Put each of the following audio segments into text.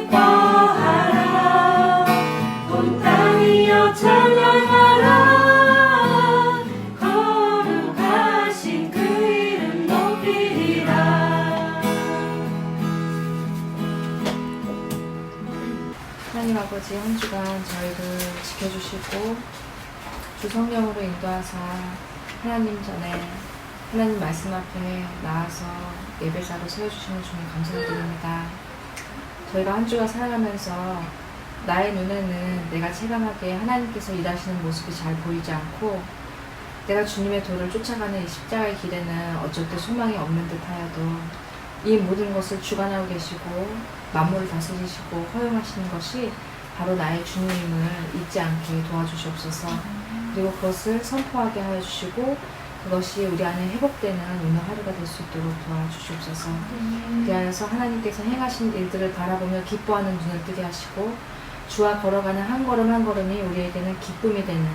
기뻐하라. 온 땅이여 찬양하라. 거룩하신 그 이름 높이리라. 하나님 아버지, 한 주간 저희를 지켜주시고 주 성령으로 인도하사 하나님 전에 하나님 말씀 앞에 나와서 예배자로 세워주시는 주님 감사드립니다. 저희가 한 주간 살아가면서 나의 눈에는 내가 체감하기에 하나님께서 일하시는 모습이 잘 보이지 않고 내가 주님의 도를 쫓아가는 이 십자가의 길에는 어쩔 때 소망이 없는 듯 하여도 이 모든 것을 주관하고 계시고 만물을 다스리시고 허용하시는 것이 바로 나의 주님임을 잊지 않게 도와주시옵소서. 그리고 그것을 선포하게 하여 주시고 그것이 우리 안에 회복되는 오늘 하루가 될 수 있도록 도와주시옵소서. 그리하여서 하나님께서 행하신 일들을 바라보며 기뻐하는 눈을 뜨게 하시고 주와 걸어가는 한 걸음 한 걸음이 우리에게는 기쁨이 되는,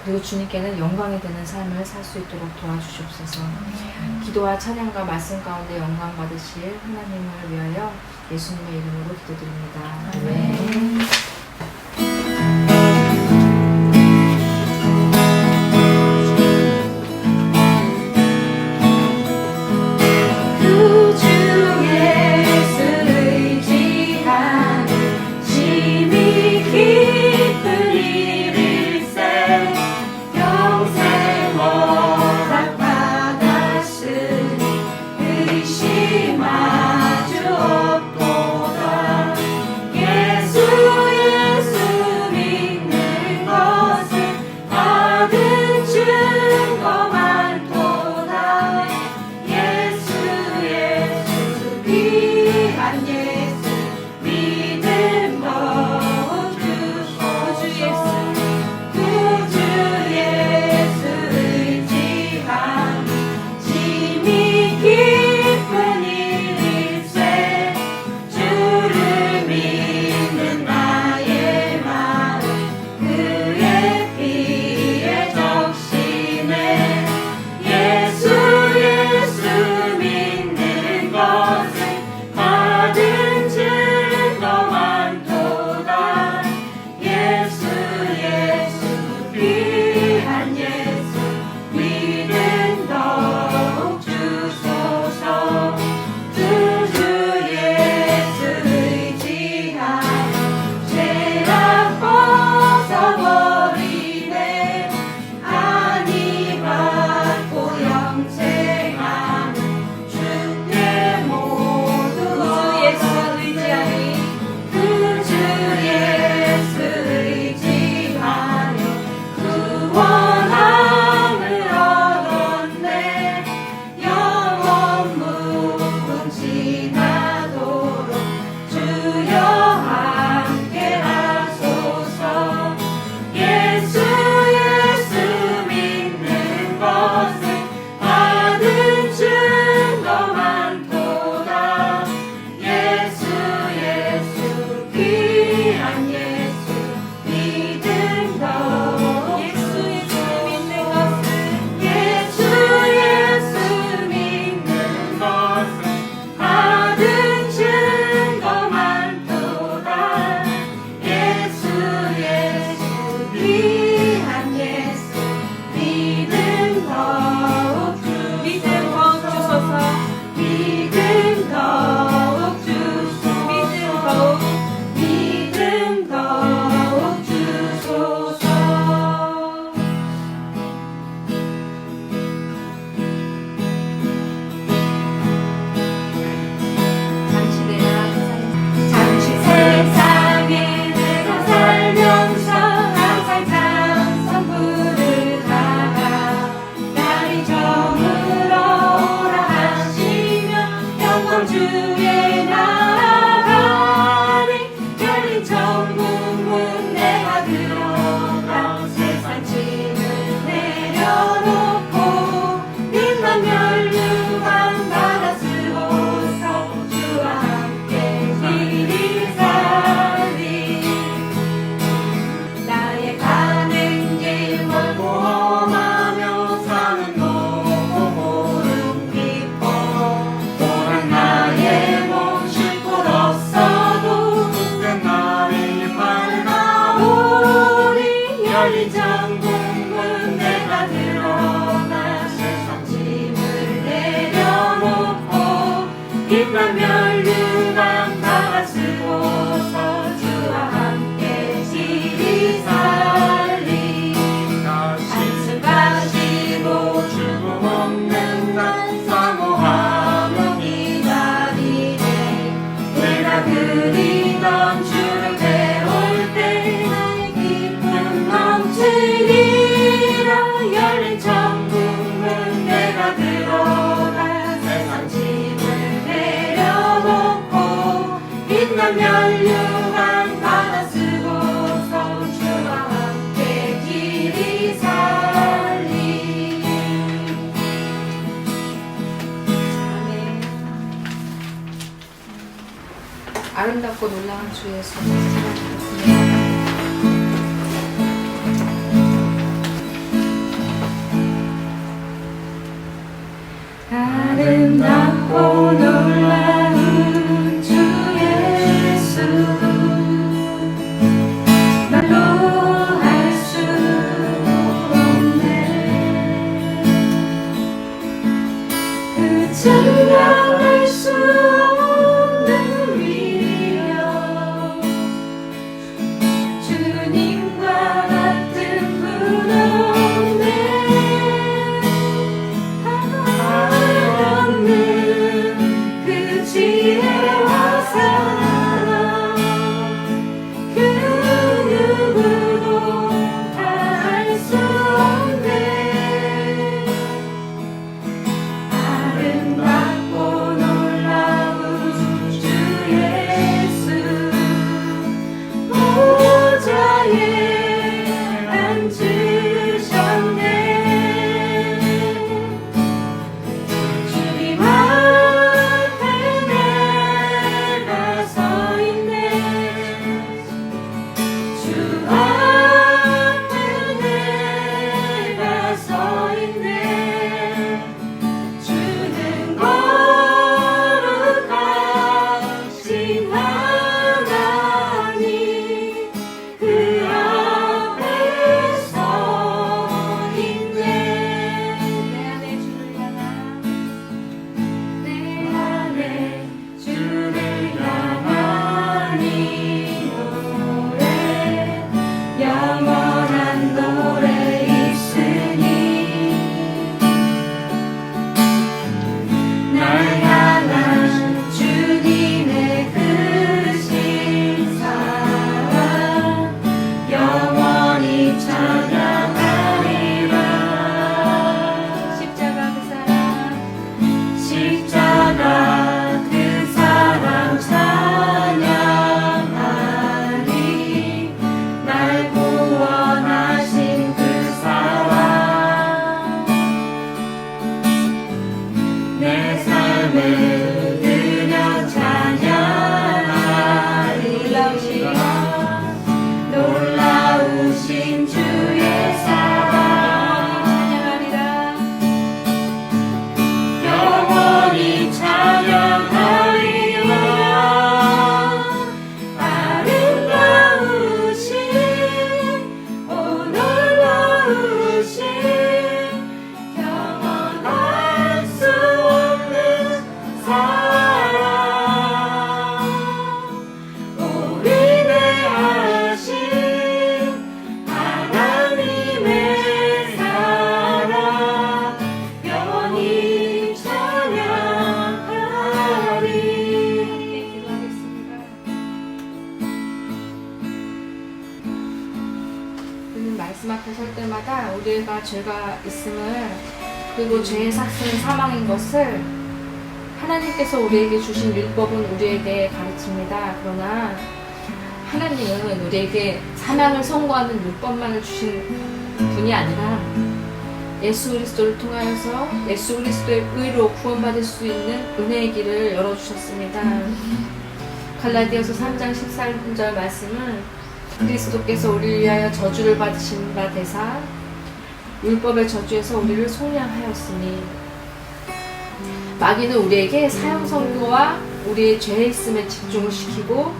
그리고 주님께는 영광이 되는 삶을 살 수 있도록 도와주시옵소서. 기도와 찬양과 말씀 가운데 영광 받으실 하나님을 위하여 예수님의 이름으로 기도드립니다. 아멘. 주 예수를 의지한 심히 기쁜 일일세. 평생 허락받았으니 의심 아주 없도다. 예수 난 멸류관 받아 쓰고서 주와 함께 길이 살리. 아멘. 아름답고 놀라운 주 예수 사랑하겠습니다. 아름답고 놀라운 주 예수, 말로 할 수 없네. 그 증명할 수 없는 위력, 주님과 같은 분 없네. 그 지혜와 사랑, 그 누구도 다 알 수 없네. 아름답고 놀라운 주 예수, 보좌에 앉으셨네. 주님 앞에 내가 서 있네. 주 앞에 내가 서 있네. 주는 거룩하신 하나님, 그 앞에 서 있네. 내 안에 주를 향한, 내 안에 주를 향한 이 노래, 영원한 노래 있으니. 날 향한 주님의 크신 사랑, 영원히 찬양하리라. 십자가 그 사랑, 십자가 그 사랑 찬양하리. 날 구원하신 그 사랑, 내 삶을 드려 찬양하리라. 놀라우신 주의 사랑, 영원히 찬양하리라. 아름다우신, 오 놀라우신, 영원할 수 없는 사랑, 우리 대하신 하나님의 사랑, 영원히 찬양하리. 기도하겠습니다. 그는 말씀 앞에 설 때마다 우리가 죄가 있음을, 그리고 죄의 삭스는 사망인 것을 하나님께서 우리에게 주신 율법은 우리에게 가르칩니다. 그러나 하나님은 우리에게 사랑을 선고하는 율법만을 주신 분이 아니라 예수 그리스도를 통하여서 예수 그리스도의 의로 구원받을 수 있는 은혜의 길을 열어주셨습니다. 갈라디아서 3장 13절 말씀은 그리스도께서 우리를 위하여 저주를 받으신 바 되사 율법의 저주에서 우리를 속량하였으니. 마귀는 우리에게 사형 선고와 우리의 죄에 있음에 집중을 시키고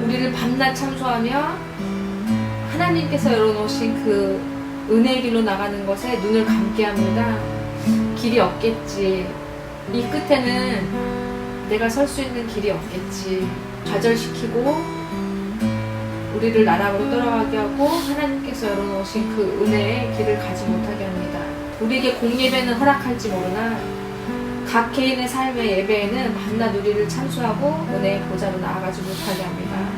우리를 밤낮 참소하며 하나님께서 열어놓으신 그 은혜의 길로 나가는 것에 눈을 감게 합니다. 길이 없겠지. 이 끝에는 내가 설 수 있는 길이 없겠지. 좌절시키고 우리를 나락으로 떨어가게 하고 하나님께서 열어놓으신 그 은혜의 길을 가지 못하게 합니다. 우리에게 공예배는 허락할지 모르나 각 개인의 삶의 예배에는 밤낮 우리를 참수하고 은혜의 보좌로 나아가지 못하게 합니다.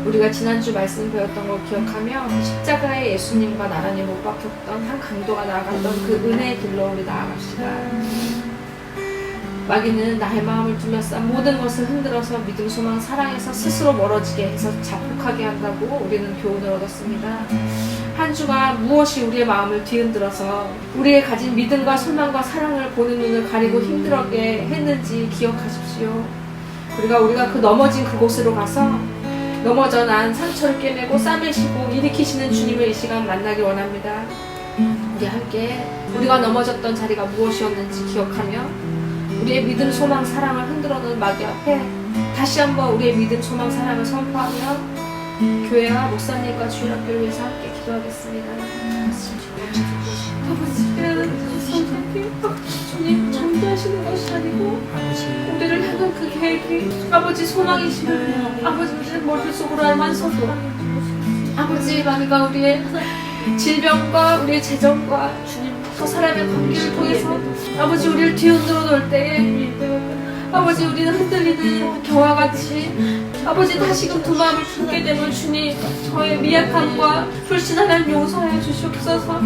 우리가 지난주 말씀 배웠던 걸 기억하며 십자가에 예수님과 나란히 못 박혔던 한 강도가 나아갔던 그 은혜의 길로 우리 나아갑시다. 마귀는 나의 마음을 둘러싼 모든 것을 흔들어서 믿음, 소망, 사랑에서 스스로 멀어지게 해서 자폭하게 한다고 우리는 교훈을 얻었습니다. 한 주간 무엇이 우리의 마음을 뒤흔들어서 우리의 가진 믿음과 소망과 사랑을 보는 눈을 가리고 힘들게 했는지 기억하십시오. 우리가 그 넘어진 그곳으로 가서 넘어져 난 상처를 깨매고 싸매시고 일으키시는 주님을 이 시간 만나길 원합니다. 우리 함께 우리가 넘어졌던 자리가 무엇이었는지 기억하며 우리의 믿음, 소망, 사랑을 흔들어놓은 마귀 앞에 다시 한번 우리의 믿음, 소망, 사랑을 선포하며 교회와 목사님과 주일학교를 위해서 함께 기도하겠습니다. 아버지, 주님 잠자시는 것이 아니고 우리를 향한 그 계획이 아버지 소망이시면 아버지 우리를 머릿속으로 알면서도 아버지 마귀가 우리의 질병과 우리의 재정과 주님 그 사람의 관계를 통해서 아버지 우리를 뒤흔들어 놓을 때에 아버지 우리는 흔들리는 겨와 같이 아버지 다시금 두 마음을 품게 되면 주님 저의 미약함과 불신하는 용서해 주시옵소서.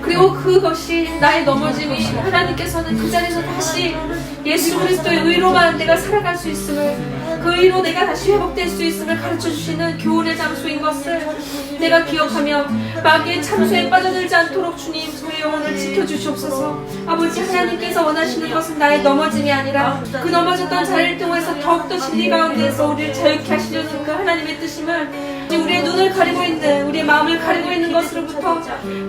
그리고 그것이 나의 넘어짐이 하나님께서는 그 자리에서 다시 예수 그리스도의 의로만 내가 살아갈 수 있음을 그 의로 내가 다시 회복될 수 있음을 가르쳐주시는 교훈의 장소인 것을 내가 기억하며 마귀의 참수에 빠져들지 않도록 주님 저의 영혼을 지켜주시옵소서. 아버지 하나님께서 원하시는 것은 나의 넘어짐이 아니라 그 넘어졌던 자리를 통해서 더욱더 진리 가운데서 우리를 자유케 하시려는 그 하나님의 뜻임을 우리의 눈을 가리고 있는 우리의 마음을 가리고 있는 것으로부터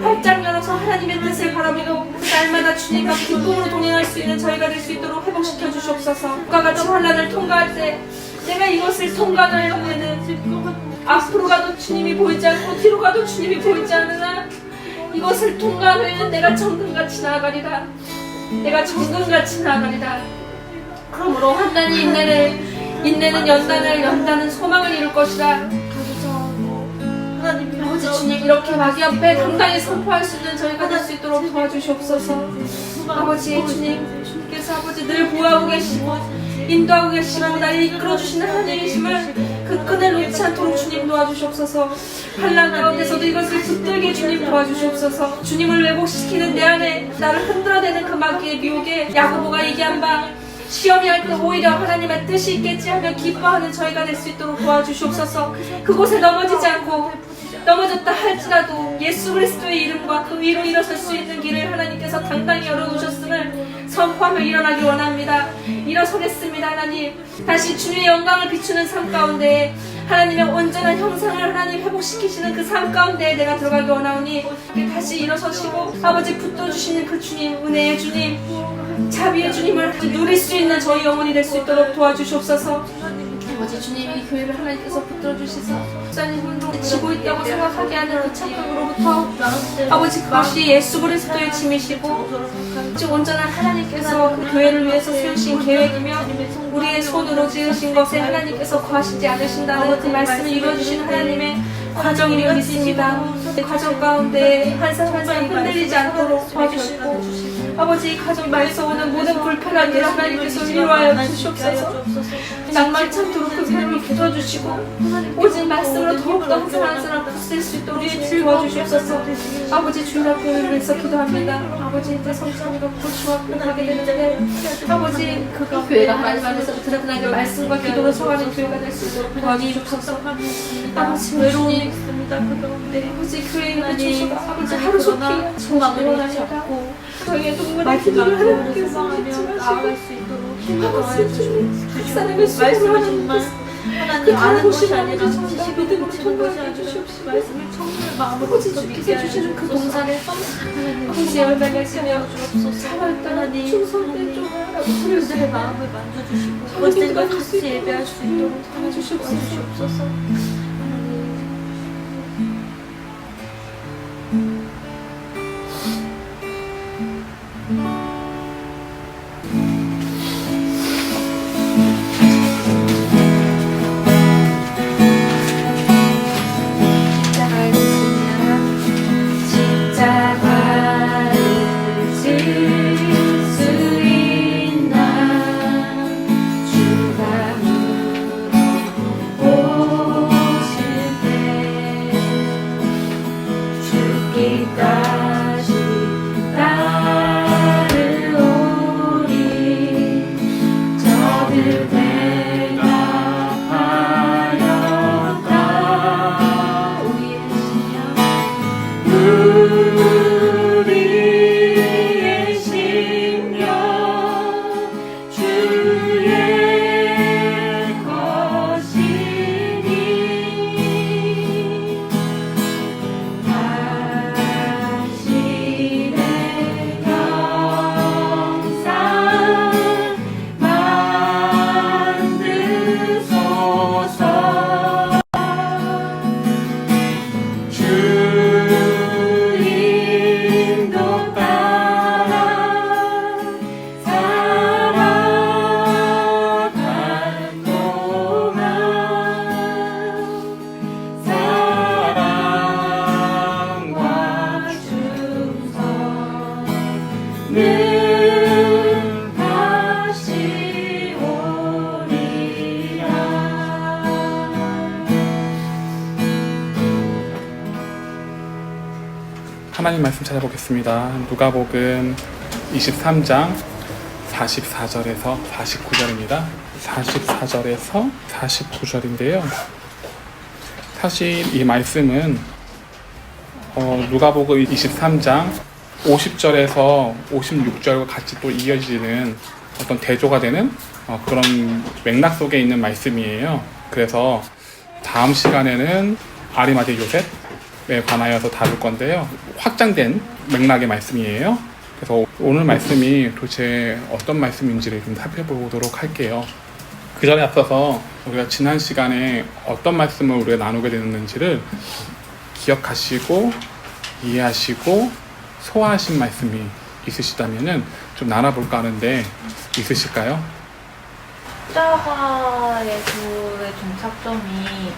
활짝 열어서 하나님의 뜻을 바라보고 날마다 주님과 기쁨으로 동행할 수 있는 저희가 될 수 있도록 회복시켜 주시옵소서. 그와 같이 환난을 통과할 때 내가 이것을 통과하려는 데는 앞으로 가도 주님이 보이지 않고 뒤로 가도 주님이 보이지 않으나 이것을 통과하려는 내가 정금같이 나아가리라. 내가 정금같이 나아가리라. 그러므로 환난이 인내는 연단을, 연단은 소망을 이룰 것이라. 아버지 주님 이렇게 마귀 앞에 당당히 선포할 수 있는 저희가 될 수 있도록 도와주시옵소서. 아버지 주님께서 아버지 늘 보호하고 계시고 인도하고 계시고 나를 이끌어주시는 하나님이심을 그 끈을 놓지 않도록 주님 도와주시옵소서. 환난 가운데서도 이것을 붙들게 주님 도와주시옵소서. 주님을 왜곡시키는 내 안에 나를 흔들어대는 그 마귀의 미혹에 야고보가 얘기한 바 시험이 할 때 오히려 하나님의 뜻이 있겠지 하며 기뻐하는 저희가 될 수 있도록 도와주시옵소서. 그곳에 넘어지지 않고 넘어졌다 할지라도 예수 그리스도의 이름과 그 위로 일어설 수 있는 길을 하나님께서 당당히 열어놓으셨음을 선포하며 일어나기 원합니다. 일어서겠습니다. 하나님 다시 주님의 영광을 비추는 삶 가운데 하나님의 온전한 형상을 하나님 회복시키시는 그 삶 가운데 내가 들어가기 원하오니 다시 일어서시고 아버지 붙들어주시는 그 주님, 은혜의 주님, 자비의 주님을 누릴 수 있는 저희 영혼이 될 수 있도록 도와주시옵소서. 아버지 주님 이 교회를 하나님께서 붙들어주시사 목사님을 지고 있다고 생각하게 하는 그 착각으로부터 아버지 그것이 예수 그리스도의 짐이시고 온전한 하나님께서 그 교회를 위해서 세우신 계획이며 우리의 손으로 지으신 것에 하나님께서 거하시지 않으신다는 그 말씀을 이루어주신 하나님의 과정임을 믿습니다. 그 과정 가운데 한 사람 한 사람 흔들리지 않도록 도와주시고 아버지 가정 말에서 오는 모든 불편한 일 하나님께서 위로하여 주시옵소서. 낭만 참도록 그 사람을 붙어주시고 오직 말씀으로 더욱더 한 사람 한 사람 붙을 수 있도록 도와주시옵소서. 아버지 주일학교를 위해서 기도합니다. 아버지 이제 성찬이가 곧 중학교 가게 되는데 아버지 그 교회가 하나님 안에서 드러나게 말씀과 기도로 서가는 교회가 될 수 있도록 도와주시옵소서. 아버지 외로움이 있습니다. 그 가운데 아버지 교회에 주시고 아버지 하루 종일 소망을 잡고 저희의 동물의 기도를 하나님께서 나아갈 수 있도록 도와주시고 각 사람의 수고를 정말 하나님 아는 것이 아니라 지식을 듣는 것이 아니라 말씀을 청소를 마음으로 주께서 주시는 그 동산에 아버지 열매를 쓰며 살아있다 하나님 충성된 종아라고 그들의 마음을 만져주시고 언젠가 같이 예배할 수 있도록 도와주시옵소서. 주가 물어보시 하나님 말씀 찾아보겠습니다. 누가복음 23장 44절에서 49절입니다. 44절에서 49절인데요. 사실 이 말씀은 누가복음 23장 50절에서 56절과 같이 또 이어지는 어떤 대조가 되는 그런 맥락 속에 있는 말씀이에요. 그래서 다음 시간에는 아리마대 요셉에 관하여서 다룰 건데요. 확장된 맥락의 말씀이에요. 그래서 오늘 말씀이 도대체 어떤 말씀인지를 좀 살펴보도록 할게요. 그 전에 앞서서 우리가 지난 시간에 어떤 말씀을 우리가 나누게 됐는지를 기억하시고 이해하시고 소화하신 말씀이 있으시다면 좀 나눠볼까 하는데 있으실까요? 십자가의 도의 종착점이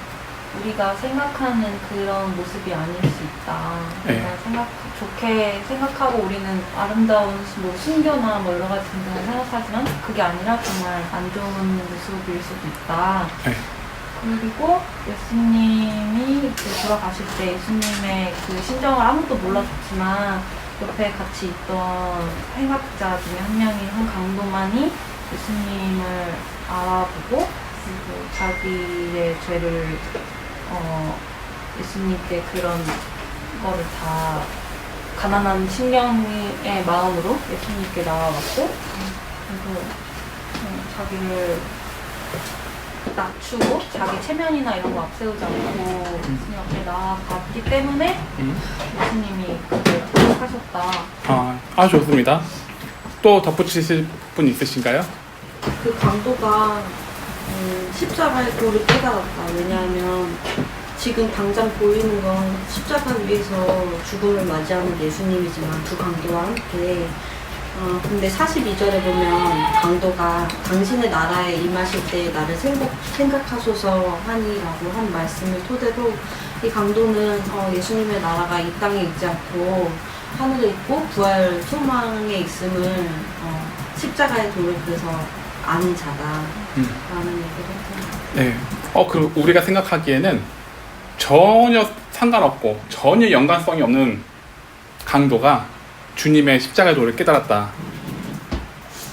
우리가 생각하는 그런 모습이 아닐 수 있다. 우리가 좋게 생각하고 우리는 아름다운 뭐 순교나 뭐 여러 가지 등등을 생각하지만 그게 아니라 정말 안 좋은 모습일 수도 있다. 그리고 예수님이 돌아가실 때 예수님의 그 심정을 아무도 몰랐지만 옆에 같이 있던 행악자 중에 한 강도만이 예수님을 알아보고 그리고 자기의 죄를 예수님께 그런 거를 다 가난한 심령의 마음으로 예수님께 나와왔고 그래서 자기를 낮추고 자기 체면이나 이런 거 앞세우지 않고 예수님 앞에 나아갔기 때문에 예수님이 그걸 하셨다. 좋습니다. 또 덧붙이실 분 있으신가요? 그 강도가 십자가의 도를 깨달았다. 왜냐하면 지금 당장 보이는 건 십자가 위에서 죽음을 맞이하는 예수님이지만 두 강도와 함께 근데 42절에 보면 강도가 당신의 나라에 임하실 때 나를 생각하소서 하니라고 한 말씀을 토대로 이 강도는 예수님의 나라가 이 땅에 있지 않고 하늘에 있고 부활 소망에 있음을 십자가의 도를 그래서 아는 자다라는 얘기를 했습니다. 네. 그럼 우리가 생각하기에는 전혀 상관없고 전혀 연관성이 없는 강도가 주님의 십자가의 도를 깨달았다.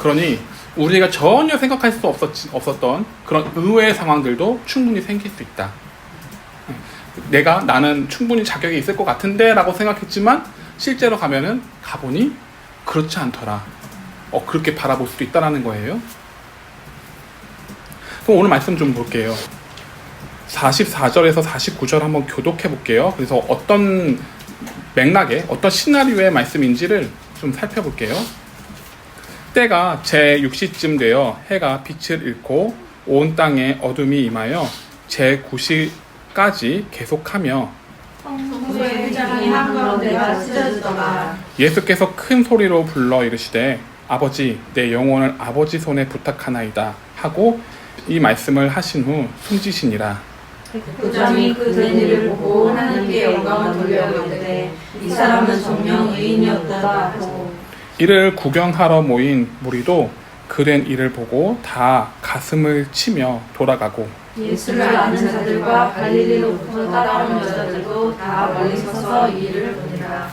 그러니 우리가 전혀 생각할 수 없었던 그런 의외의 상황들도 충분히 생길 수 있다. 나는 충분히 자격이 있을 것 같은데 라고 생각했지만 실제로 가보니 그렇지 않더라. 그렇게 바라볼 수도 있다는 거예요. 그럼 오늘 말씀 좀 볼게요. 44절에서 49절 한번 교독해 볼게요. 그래서 어떤 맥락의 어떤 시나리오의 말씀인지를 좀 살펴볼게요. 때가 제6시쯤 되어 해가 빛을 잃고 온 땅에 어둠이 임하여 제9시까지 계속하며 성소의 장이 한가운데가 찢어지더라. 예수께서 큰 소리로 불러 이르시되 아버지 내 영혼을 아버지 손에 부탁하나이다 하고 이 말씀을 하신 후 숨지시니라. 백부장이 그 된 일을 보고 하나님께 영광을 돌려가되 이 사람은 정녕 의인이었다 하고 이를 구경하러 모인 무리도 그된 일을 보고 다 가슴을 치며 돌아가고 예수를 아는 자들과 갈릴리로부터 따라온 여자들도 다 멀리 서서 이 일을 보니라.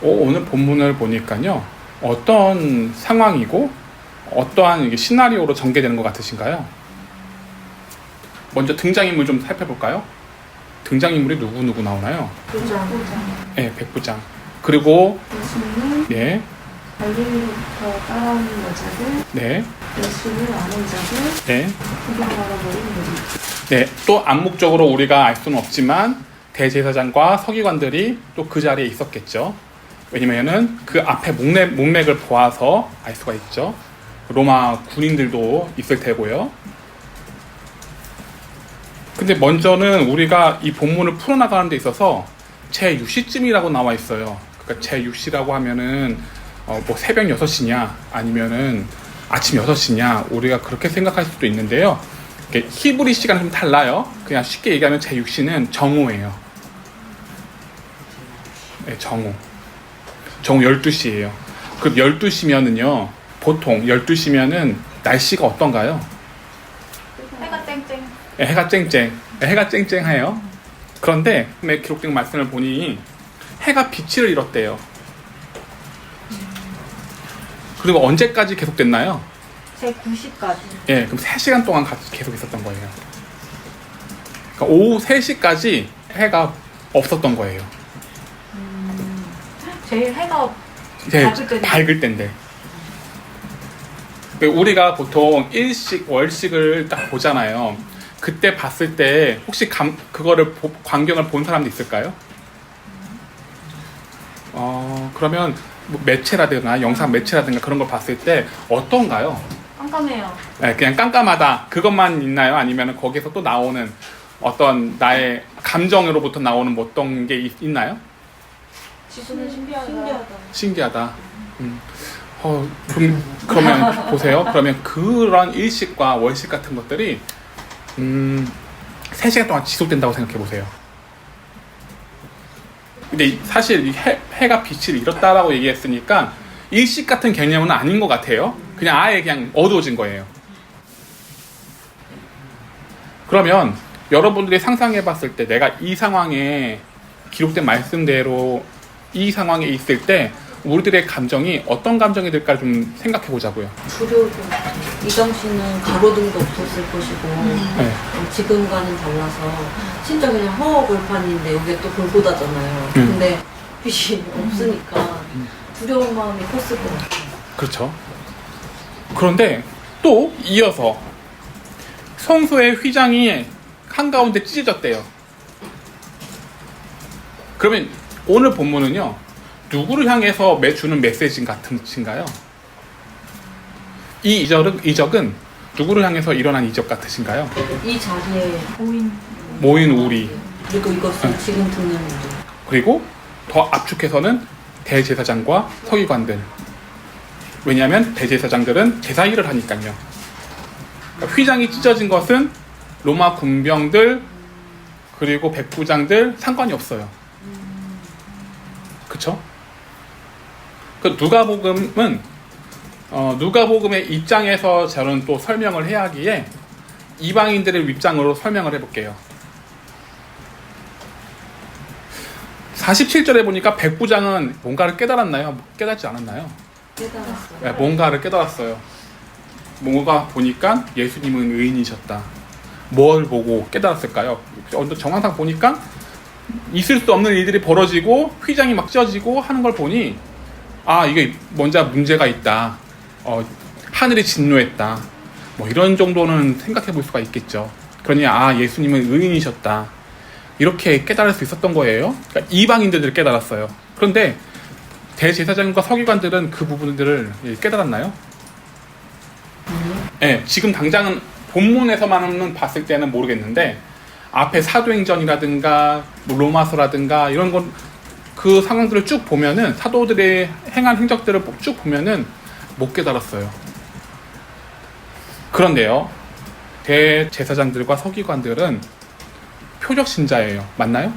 오늘 본문을 보니까요, 어떤 상황이고 어떠한 시나리오로 전개되는 것 같으신가요? 먼저 등장인물 좀 살펴볼까요? 등장인물이 누구 나오나요? 네, 백부장. 그리고 예수님은 갈릴리로부터 따라오는 여자들, 네, 예수를 아는 자들, 네, 구경하러 모인 무리. 네. 또 암묵적으로 우리가 알 수는 없지만 대제사장과 서기관들이 또 그 자리에 있었겠죠. 왜냐면은 그 앞에 문맥을 보아서 알 수가 있죠. 로마 군인들도 있을 테고요. 근데 먼저는 우리가 이 본문을 풀어나가는 데 있어서 제6시쯤이라고 나와 있어요. 그러니까 제6시라고 하면은 뭐 새벽 6시냐 아니면은 아침 6시냐 우리가 그렇게 생각할 수도 있는데요. 히브리 시간은 좀 달라요. 그냥 쉽게 얘기하면 제6시는 정오예요. 네, 정오 12시예요. 그 12시면은요, 보통 12시면은 날씨가 어떤가요? 해가 쨍쨍. 해가 쨍쨍해요. 그런데 기록된 말씀을 보니 해가 빛을 잃었대요. 그리고 언제까지 계속됐나요? 제 90까지. 예, 그럼 3시간 동안 계속 있었던 거예요. 그러니까 오후 3시까지 해가 없었던 거예요. 제일 해가 네, 밝을 때는- 밝을 때인데. 우리가 보통 일식, 월식을 딱 보잖아요. 그때 봤을 때 혹시 그거를 광경을 본 사람도 있을까요? 그러면 뭐 매체라든가 영상 매체라든가 그런 걸 봤을 때 어떤가요? 깜깜해요. 네, 그냥 깜깜하다 그것만 있나요? 아니면 거기서 또 나오는 어떤 나의 감정으로부터 나오는 뭐 어떤 게 있나요? 지수는 신기하다. 신기하다. 그러면 보세요. 그러면 그런 일식과 월식 같은 것들이 3시간 동안 지속된다고 생각해 보세요. 근데 사실 해가 빛을 잃었다라고 얘기했으니까 일식 같은 개념은 아닌 것 같아요. 그냥 아예 그냥 어두워진 거예요. 그러면 여러분들이 상상해 봤을 때 내가 이 상황에 기록된 말씀대로 이 상황에 있을 때 우리들의 감정이 어떤 감정이 들까 좀 생각해 보자고요. 두려울 것 같아요. 이 당시는 가로등도 없었을 것이고 네. 지금과는 달라서 진짜 그냥 허허벌판인데 여기에 또 돌고다잖아요. 근데 빛이 없으니까 두려운 마음이 컸을 것 같아요. 그렇죠. 그런데 또 이어서 성소의 휘장이 한가운데 찢어졌대요. 그러면 오늘 본문은요, 누구를 향해서 주는 메시지 같으신가요? 이 이적은 누구를 향해서 일어난 이적 같으신가요? 이 자리에 모인 우리, 그리고 이것을 지금 듣는 우리. 그리고 더 압축해서는 대제사장과 서기관들. 왜냐하면 대제사장들은 제사 일을 하니까요. 그러니까 휘장이 찢어진 것은 로마 군병들 그리고 백부장들 상관이 없어요. 그쵸? 그 누가복음의 입장에서 저는 또 설명을 해야 하기에 이방인들의 입장으로 설명을 해볼게요. 47절에 보니까 백부장은 뭔가를 깨달았나요? 깨닫지 않았나요? 깨달았어요. 네, 뭔가를 깨달았어요. 뭔가 보니까 예수님은 의인이셨다. 뭘 보고 깨달았을까요? 정황상 보니까 있을 수 없는 일들이 벌어지고 휘장이 막 찢어지고 하는 걸 보니 이게 뭔가 문제가 있다. 하늘이 진노했다. 뭐 이런 정도는 생각해 볼 수가 있겠죠. 그러니 예수님은 의인이셨다. 이렇게 깨달을 수 있었던 거예요. 그러니까 이방인들을 깨달았어요. 그런데 대제사장과 서기관들은 그 부분들을 깨달았나요? 네, 지금 당장은 본문에서만 봤을 때는 모르겠는데 앞에 사도행전이라든가 뭐 로마서라든가 이런 건 그 상황들을 쭉 보면은 사도들의 행한 행적들을 쭉 보면은 못 깨달았어요. 그런데요, 대제사장들과 서기관들은 표적 신자예요. 맞나요?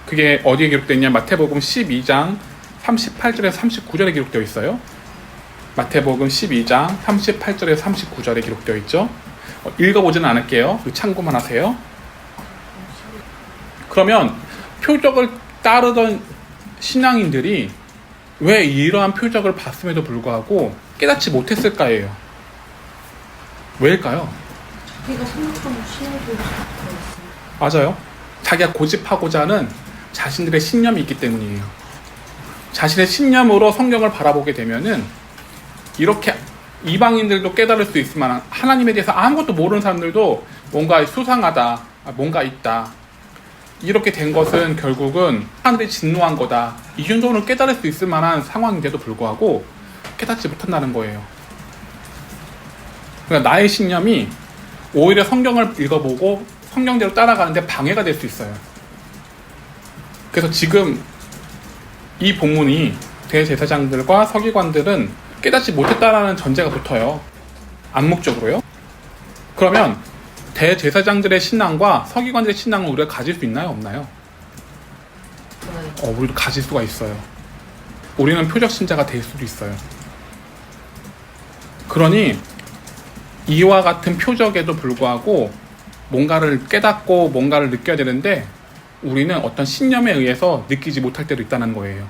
그게 어디에 기록되어 있냐? 마태복음 12장 38절에서 39절에 기록되어 있어요. 마태복음 12장 38절에서 39절에 기록되어 있죠. 읽어보지는 않을게요. 참고만 하세요. 그러면 표적을 따르던 신앙인들이 왜 이러한 표적을 봤음에도 불구하고 깨닫지 못했을까요? 왜일까요? 자기가 생각하는 신앙이 들어있어요. 맞아요. 자기가 고집하고자 하는 자신들의 신념이 있기 때문이에요. 자신의 신념으로 성경을 바라보게 되면은 이렇게 이방인들도 깨달을 수 있을 만한, 하나님에 대해서 아무것도 모르는 사람들도 뭔가 수상하다, 뭔가 있다, 이렇게 된 것은 결국은 하늘이 진노한 거다, 이 정도는 깨달을 수 있을 만한 상황인데도 불구하고 깨닫지 못한다는 거예요. 그러니까 나의 신념이 오히려 성경을 읽어보고 성경대로 따라가는데 방해가 될 수 있어요. 그래서 지금 이 본문이 대제사장들과 서기관들은 깨닫지 못했다라는 전제가 붙어요. 암묵적으로요. 그러면 대제사장들의 신앙과 서기관들의 신앙을 우리가 가질 수 있나요? 없나요? 우리도 가질 수가 있어요. 우리는 표적 신자가 될 수도 있어요. 그러니 이와 같은 표적에도 불구하고 뭔가를 깨닫고 뭔가를 느껴야 되는데 우리는 어떤 신념에 의해서 느끼지 못할 때도 있다는 거예요.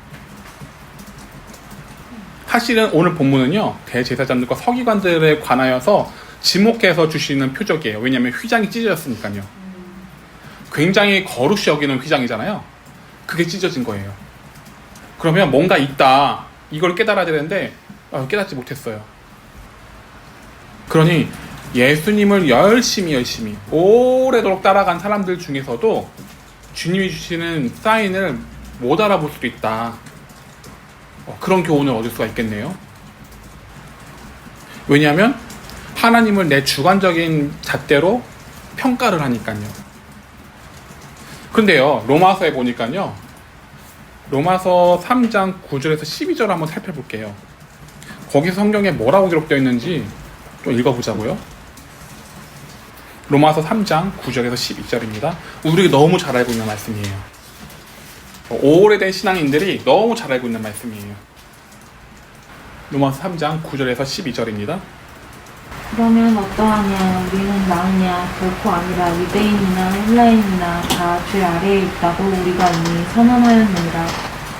사실은 오늘 본문은요, 대제사장들과 서기관들에 관하여서 지목해서 주시는 표적이에요. 왜냐하면 휘장이 찢어졌으니까요. 굉장히 거룩히 여기는 휘장이잖아요. 그게 찢어진 거예요. 그러면 뭔가 있다, 이걸 깨달아야 되는데 깨닫지 못했어요. 그러니 예수님을 열심히 오래도록 따라간 사람들 중에서도 주님이 주시는 사인을 못 알아볼 수도 있다. 그런 교훈을 얻을 수가 있겠네요. 왜냐하면 하나님을 내 주관적인 잣대로 평가를 하니까요. 근데요, 로마서에 보니까요, 로마서 3장 9절에서 12절 한번 살펴볼게요. 거기 성경에 뭐라고 기록되어 있는지 좀 읽어보자고요. 로마서 3장 9절에서 12절입니다. 우리가 너무 잘 알고 있는 말씀이에요. 오래된 신앙인들이 너무 잘 알고 있는 말씀이에요. 로마서 3장 9절에서 12절입니다. 그러면 어떠하냐? 우리는 나으냐? 결코 아니라 유대인이나 헬라인이나 다 죄 아래에 있다고 우리가 이미 선언하였느니라.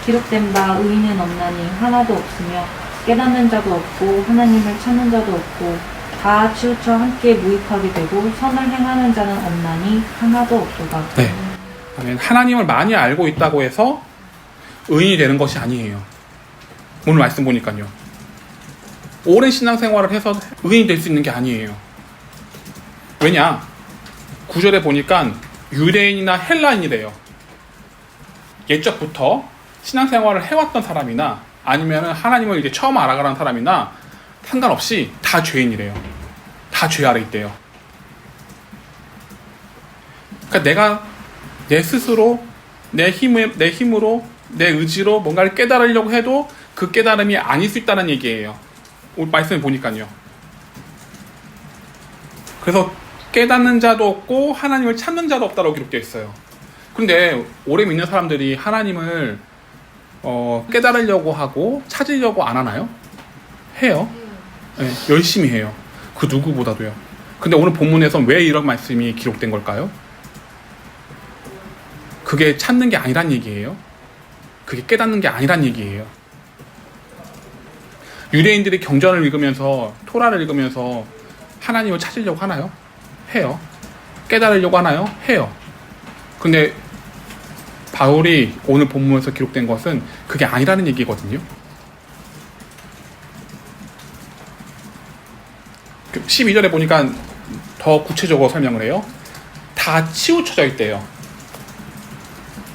기록된 바 의인은 없나니 하나도 없으며 깨닫는 자도 없고 하나님을 찾는 자도 없고 다 치우쳐 함께 무익하게 되고 선을 행하는 자는 없나니 하나도 없도다. 네. 하나님을 많이 알고 있다고 해서 의인이 되는 것이 아니에요. 오늘 말씀 보니까요. 오랜 신앙생활을 해서 의인이 될 수 있는 게 아니에요. 왜냐? 9절에 보니까 유대인이나 헬라인이래요. 옛적부터 신앙생활을 해왔던 사람이나 아니면 하나님을 이제 처음 알아가는 사람이나 상관없이 다 죄인이래요. 다 죄 아래 있대요. 그러니까 내가 내 스스로 내 힘으로 내 의지로 뭔가를 깨달으려고 해도 그 깨달음이 아닐 수 있다는 얘기예요. 오늘 말씀을 보니까요. 그래서 깨닫는 자도 없고 하나님을 찾는 자도 없다고 기록되어 있어요. 근데 오래 믿는 사람들이 하나님을 깨달으려고 하고 찾으려고 안 하나요? 해요. 네, 열심히 해요. 그 누구보다도요. 근데 오늘 본문에서 왜 이런 말씀이 기록된 걸까요? 그게 찾는 게 아니란 얘기예요. 그게 깨닫는 게 아니란 얘기예요. 유대인들이 경전을 읽으면서 토라를 읽으면서 하나님을 찾으려고 하나요? 해요. 깨달으려고 하나요? 해요. 근데 바울이 오늘 본문에서 기록된 것은 그게 아니라는 얘기거든요. 12절에 보니까 더 구체적으로 설명을 해요. 다 치우쳐져 있대요.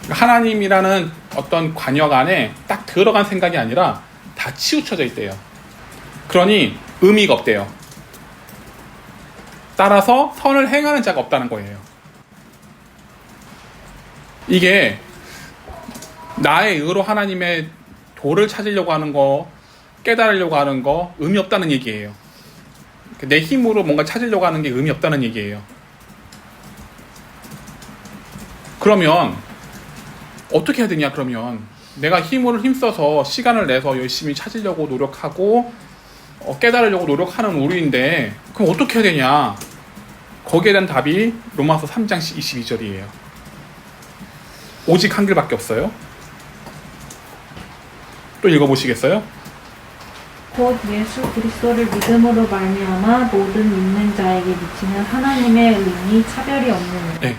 하나님이라는 어떤 관역 안에 딱 들어간 생각이 아니라 다 치우쳐져 있대요. 그러니 의미가 없대요. 따라서 선을 행하는 자가 없다는 거예요. 이게 나의 의로 하나님의 도를 찾으려고 하는 거, 깨달으려고 하는 거 의미 없다는 얘기예요. 내 힘으로 뭔가 찾으려고 하는 게 의미 없다는 얘기예요. 그러면 어떻게 해야 되냐? 그러면 내가 힘써서 시간을 내서 열심히 찾으려고 노력하고 깨달으려고 노력하는 우리인데 그럼 어떻게 해야 되냐? 거기에 대한 답이 로마서 3장 22절이에요. 오직 한 길밖에 없어요. 또 읽어보시겠어요? 곧 예수 그리스도를 믿음으로 말미암아 모든 믿는 자에게 미치는 하나님의 의인이 차별이 없느니라. 네.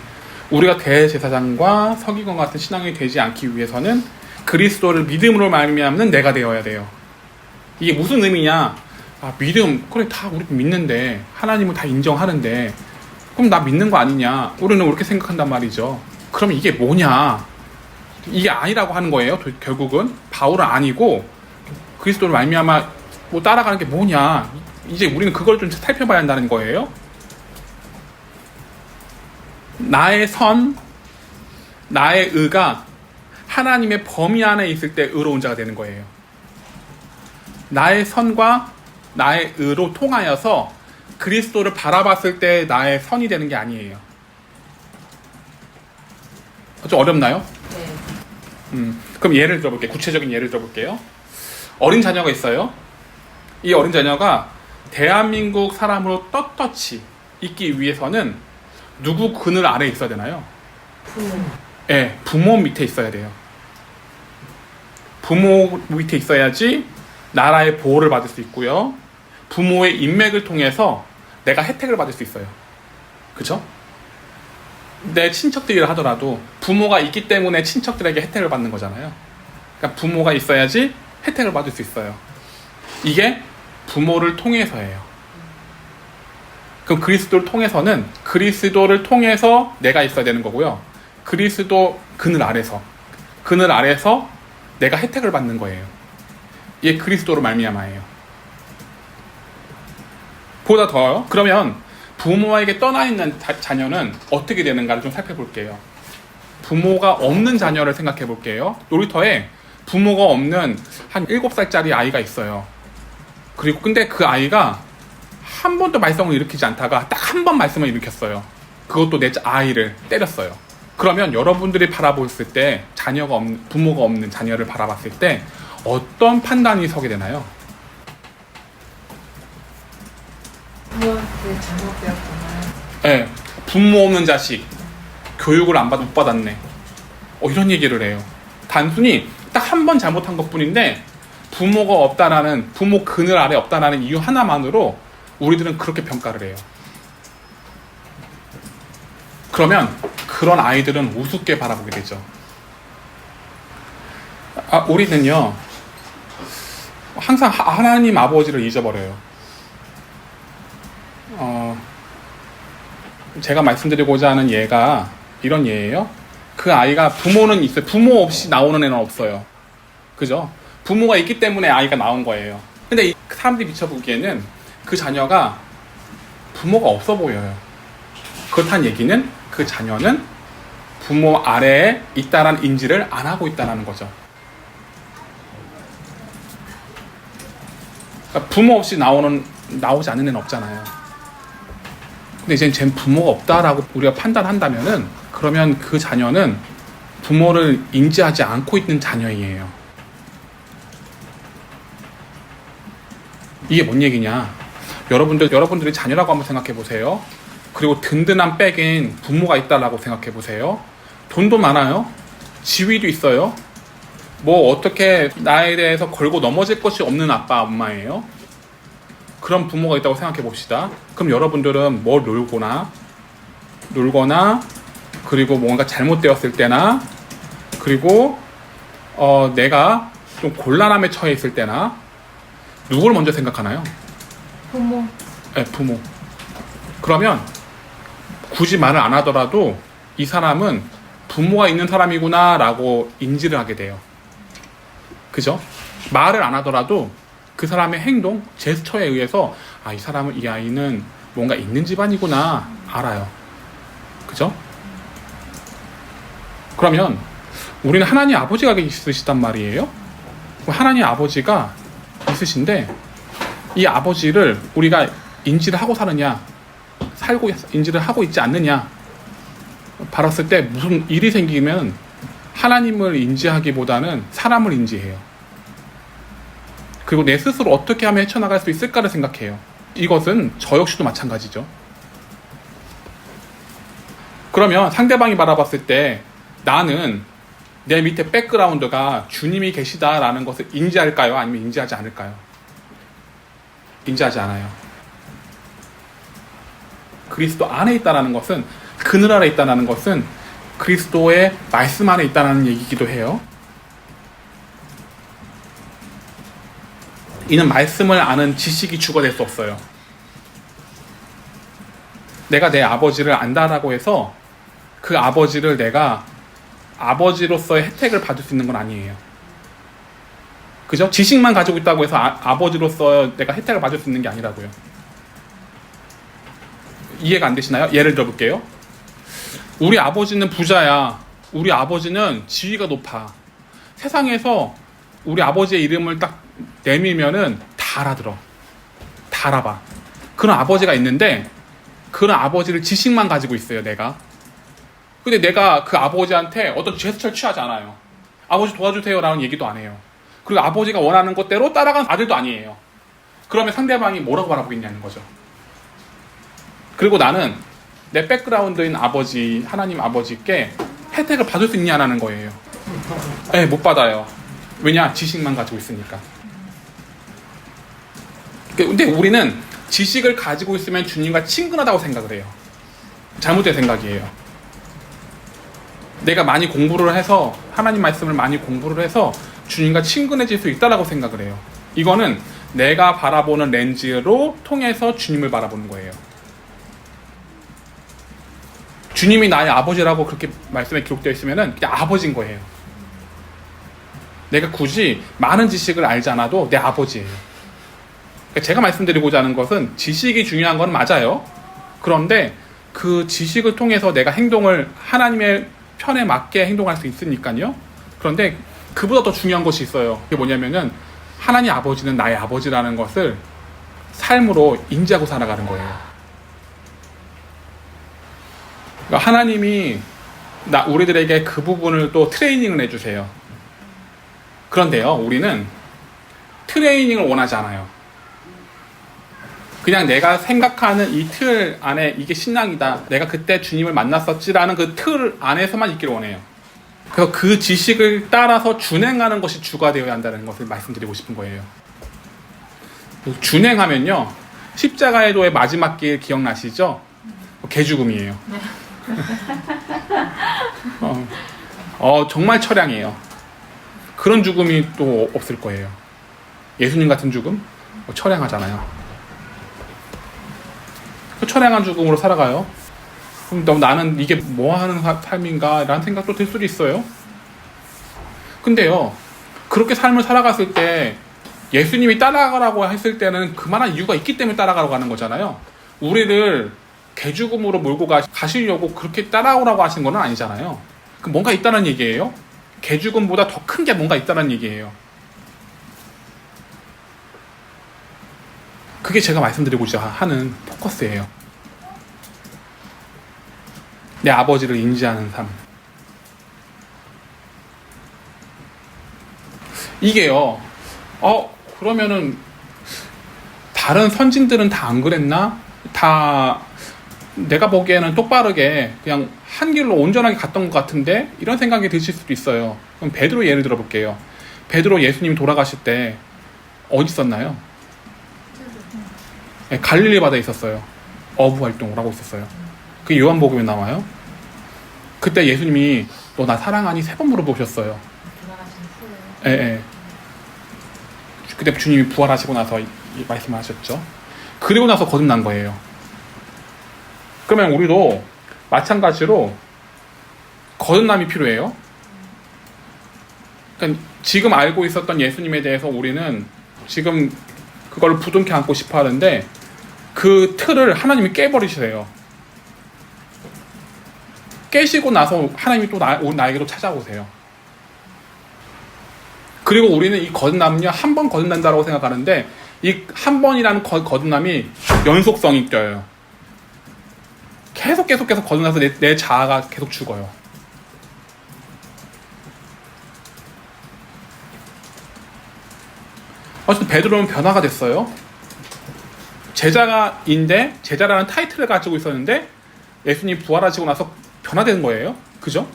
우리가 대제사장과 서기관 같은 신앙이 되지 않기 위해서는 그리스도를 믿음으로 말미암는 내가 되어야 돼요. 이게 무슨 의미냐? 믿음, 그래 다 우리 믿는데 하나님을 다 인정하는데 그럼 나 믿는 거 아니냐? 우리는 그렇게 생각한단 말이죠. 그러면 이게 뭐냐? 이게 아니라고 하는 거예요. 결국은 바울은 아니고 그리스도를 말미암아 뭐 따라가는 게 뭐냐? 이제 우리는 그걸 좀 살펴봐야 한다는 거예요. 나의 선, 나의 의가 하나님의 범위 안에 있을 때 의로운 자가 되는 거예요. 나의 선과 나의 의로 통하여서 그리스도를 바라봤을 때 나의 선이 되는 게 아니에요. 좀 어렵나요? 네. 그럼 예를 들어볼게요. 구체적인 예를 들어볼게요. 어린 자녀가 있어요. 이 어린 자녀가 대한민국 사람으로 떳떳이 있기 위해서는 누구 그늘 아래에 있어야 되나요? 예, 부모 밑에 있어야 돼요. 부모 밑에 있어야지 나라의 보호를 받을 수 있고요. 부모의 인맥을 통해서 내가 혜택을 받을 수 있어요. 그죠? 내 친척들이라 하더라도 부모가 있기 때문에 친척들에게 혜택을 받는 거잖아요. 그러니까 부모가 있어야지 혜택을 받을 수 있어요. 이게 부모를 통해서예요. 그럼 그리스도를 통해서는 그리스도를 통해서 내가 있어야 되는 거고요. 그리스도 그늘 아래서 내가 혜택을 받는 거예요. 이게 그리스도로 말미암아예요. 보다 더요. 그러면 부모에게 떠나 있는 자녀는 어떻게 되는가를 좀 살펴볼게요. 부모가 없는 자녀를 생각해 볼게요. 놀이터에 부모가 없는 한 7살짜리 아이가 있어요. 그리고 근데 그 아이가 한 번도 말썽을 일으키지 않다가 딱 한 번 말썽을 일으켰어요. 그것도 내 아이를 때렸어요. 그러면 여러분들이 바라봤을 때 부모가 없는 자녀를 바라봤을 때 어떤 판단이 서게 되나요? 부모한테 잘못되었구나. 네, 부모 없는 자식 교육을 못 받았네. 이런 얘기를 해요. 단순히 딱 한 번 잘못한 것뿐인데 부모가 없다라는, 부모 그늘 아래 없다라는 이유 하나만으로 우리들은 그렇게 평가를 해요. 그러면 그런 아이들은 우습게 바라보게 되죠. 우리는요 항상 하나님 아버지를 잊어버려요. 제가 말씀드리고자 하는 예가 이런 예예요. 그 아이가 부모는 있어요. 부모 없이 나오는 애는 없어요. 그죠? 부모가 있기 때문에 아이가 나온 거예요. 근데 사람들이 비춰보기에는 그 자녀가 부모가 없어 보여요. 그렇다는 얘기는 그 자녀는 부모 아래에 있다라는 인지를 안 하고 있다는 거죠. 그러니까 부모 없이 나오지 않는 애는 없잖아요. 근데 이제 쟨 부모가 없다라고 우리가 판단한다면은, 그러면 그 자녀는 부모를 인지하지 않고 있는 자녀예요. 이게 뭔 얘기냐? 여러분들이 자녀라고 한번 생각해 보세요. 그리고 든든한 백인 부모가 있다라고 생각해 보세요. 돈도 많아요. 지위도 있어요. 뭐 어떻게 나에 대해서 걸고 넘어질 것이 없는 아빠 엄마예요. 그런 부모가 있다고 생각해 봅시다. 그럼 여러분들은 뭘 놀거나 그리고 뭔가 잘못되었을 때나, 그리고 내가 좀 곤란함에 처해 있을 때나 누굴 먼저 생각하나요? 부모. 네, 부모. 그러면 굳이 말을 안 하더라도 이 사람은 부모가 있는 사람이구나 라고 인지를 하게 돼요. 그죠? 말을 안 하더라도 그 사람의 행동, 제스처에 의해서 이 아이는 뭔가 있는 집안이구나 알아요. 그죠? 그러면 우리는 하나님 아버지가 있으시단 말이에요. 하나님 아버지가 있으신데 이 아버지를 우리가 인지를 하고 사느냐, 인지를 하고 있지 않느냐 봤을 때 무슨 일이 생기면 하나님을 인지하기보다는 사람을 인지해요. 그리고 내 스스로 어떻게 하면 헤쳐나갈 수 있을까를 생각해요. 이것은 저 역시도 마찬가지죠. 그러면 상대방이 바라봤을 때 나는 내 밑에 백그라운드가 주님이 계시다라는 것을 인지할까요? 아니면 인지하지 않을까요? 인지하지 않아요. 그리스도 안에 있다는 것은, 그늘 아래 있다는 것은 그리스도의 말씀 안에 있다는 얘기이기도 해요. 이는 말씀을 아는 지식이 주가 될 수 없어요. 내가 내 아버지를 안다라고 해서 그 아버지를 내가 아버지로서의 혜택을 받을 수 있는 건 아니에요. 그죠? 지식만 가지고 있다고 해서 아버지로서 내가 혜택을 받을 수 있는 게 아니라고요. 이해가 안 되시나요? 예를 들어볼게요. 우리 아버지는 부자야. 우리 아버지는 지위가 높아. 세상에서 우리 아버지의 이름을 딱 내밀면은 다 알아들어. 다 알아봐. 그런 아버지가 있는데 그런 아버지를 지식만 가지고 있어요, 내가. 근데 내가 그 아버지한테 어떤 제스처를 취하지 않아요. 아버지 도와주세요 라는 얘기도 안 해요. 그리고 아버지가 원하는 것대로 따라가는 아들도 아니에요. 그러면 상대방이 뭐라고 바라보겠냐는 거죠. 그리고 나는 내 백그라운드인 아버지, 하나님 아버지께 혜택을 받을 수 있냐라는 거예요. 네, 못 받아요. 왜냐? 지식만 가지고 있으니까. 근데 우리는 지식을 가지고 있으면 주님과 친근하다고 생각을 해요. 잘못된 생각이에요. 내가 많이 공부를 해서 하나님 말씀을 많이 공부를 해서 주님과 친근해질 수 있다라고 생각을 해요. 이거는 내가 바라보는 렌즈로 통해서 주님을 바라보는 거예요. 주님이 나의 아버지라고 그렇게 말씀에 기록되어 있으면은 그냥 아버지인 거예요. 내가 굳이 많은 지식을 알지 않아도 내 아버지예요. 그러니까 제가 말씀드리고자 하는 것은 지식이 중요한 건 맞아요. 그런데 그 지식을 통해서 내가 행동을 하나님의 편에 맞게 행동할 수 있으니까요. 그런데 그보다 더 중요한 것이 있어요. 그게 뭐냐면은 하나님 아버지는 나의 아버지라는 것을 삶으로 인지하고 살아가는 거예요. 그러니까 하나님이 우리들에게 그 부분을 또 트레이닝을 해주세요. 그런데요, 우리는 트레이닝을 원하지 않아요. 그냥 내가 생각하는 이 틀 안에 이게 신앙이다, 내가 그때 주님을 만났었지라는 그 틀 안에서만 있기를 원해요. 그래서 그 지식을 따라서 준행하는 것이 주가 되어야 한다는 것을 말씀드리고 싶은 거예요. 준행하면요, 십자가의 도의 마지막 길 기억나시죠? 개죽음이에요. 정말 처량해요. 그런 죽음이 또 없을 거예요. 예수님 같은 죽음? 처량하잖아요. 처량한 죽음으로 살아가요. 그럼 나는 이게 뭐 하는 삶인가? 라는 생각도 들 수도 있어요. 근데요, 그렇게 삶을 살아갔을 때 예수님이 따라가라고 했을 때는 그만한 이유가 있기 때문에 따라가라고 하는 거잖아요. 우리를 개죽음으로 몰고 가시려고 그렇게 따라오라고 하신 건 아니잖아요. 그럼 뭔가 있다는 얘기예요. 개죽음보다 더 큰 게 뭔가 있다는 얘기예요. 그게 제가 말씀드리고자 하는 포커스예요. 내 아버지를 인지하는 삶. 이게요, 그러면은 다른 선진들은 다 안 그랬나? 다 내가 보기에는 똑바르게 그냥 한 길로 온전하게 갔던 것 같은데, 이런 생각이 드실 수도 있어요. 그럼 베드로 예를 들어볼게요. 베드로 예수님이 돌아가실 때 어디 있었나요? 네, 갈릴리 바다에 있었어요. 어부 활동을 하고 있었어요. 그게 요한복음에 나와요. 그때 예수님이 너 나 사랑하니 3번 물어보셨어요. 예, 예. 그때 주님이 부활하시고 나서 이 말씀을 하셨죠. 그리고 나서 거듭난 거예요. 그러면 우리도 마찬가지로 거듭남이 필요해요. 그러니까 지금 알고 있었던 예수님에 대해서 우리는 지금 그걸 부둥켜 안고 싶어 하는데, 그 틀을 하나님이 깨버리세요. 깨시고 나서 하나님이 또 나에게로 찾아오세요. 그리고 우리는 이 거듭남은요, 한 번 거듭난다고 생각하는데, 이 한 번이라는 거듭남이 연속성이 껴요. 계속 거듭나서 내 자아가 계속 죽어요. 어쨌든 베드로는 변화가 됐어요. 제자라는 타이틀을 가지고 있었는데 예수님 부활하시고 나서 변화된 거예요. 그죠?